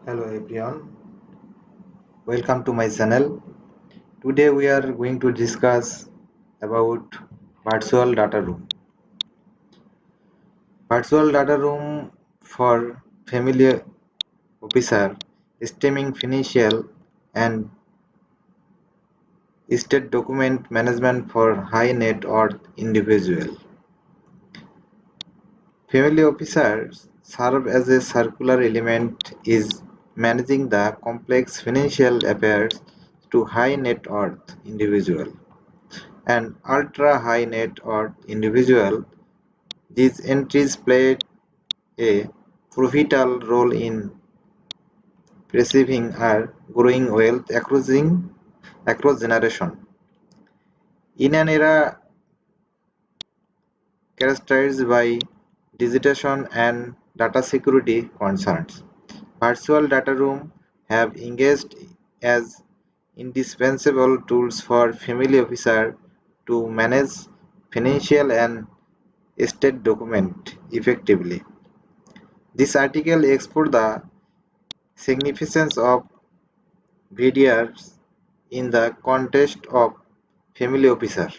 Hello everyone, welcome to my channel. Today we are going to discuss about virtual data room. Virtual data room for family officer, stemming financial and state document management for high net worth individual. Family officers serve as a circular element is managing the complex financial affairs to high net worth individual and ultra-high net worth individual. These entries play a pivotal role in preserving or growing wealth across generations. In an era characterized by digitization and data security concerns, virtual data rooms have engaged as indispensable tools for family officers to manage financial and estate documents effectively. This article explores the significance of VDRs in the context of family officer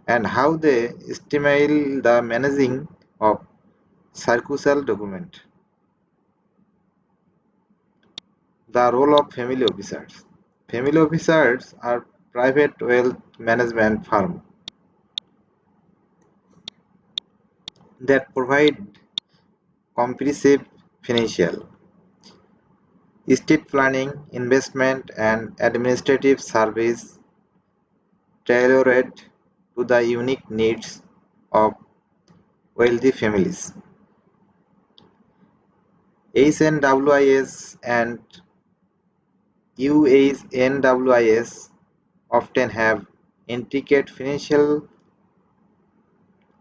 and how they stimulate the managing of circular document. The role of family officers. Family officers are private wealth management firms that provide comprehensive financial, estate planning, investment, and administrative service tailored to the unique needs of wealthy families. HNWIS and UHNWIS often have intricate financial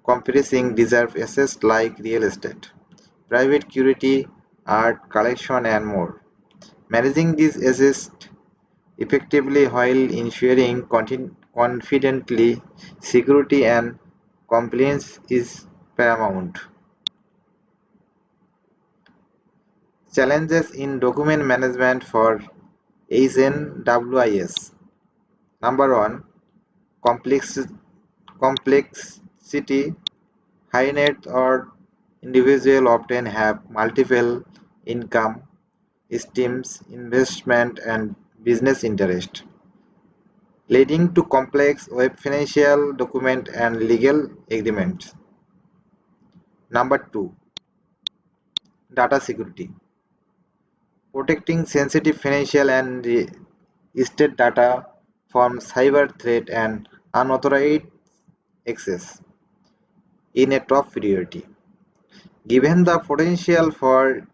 comprising deserve assets like real estate, private security, art collection, and more. Managing these assets effectively while ensuring confidently security and compliance is paramount. Challenges in document management for HNWIS. Number one, complex, complexity. High net worth individuals often have multiple income streams, investment, and business interest, leading to complex web financial document and legal agreements. Number two, data security. Protecting sensitive financial and estate data from cyber threat and unauthorized access in a top priority. Given the potential for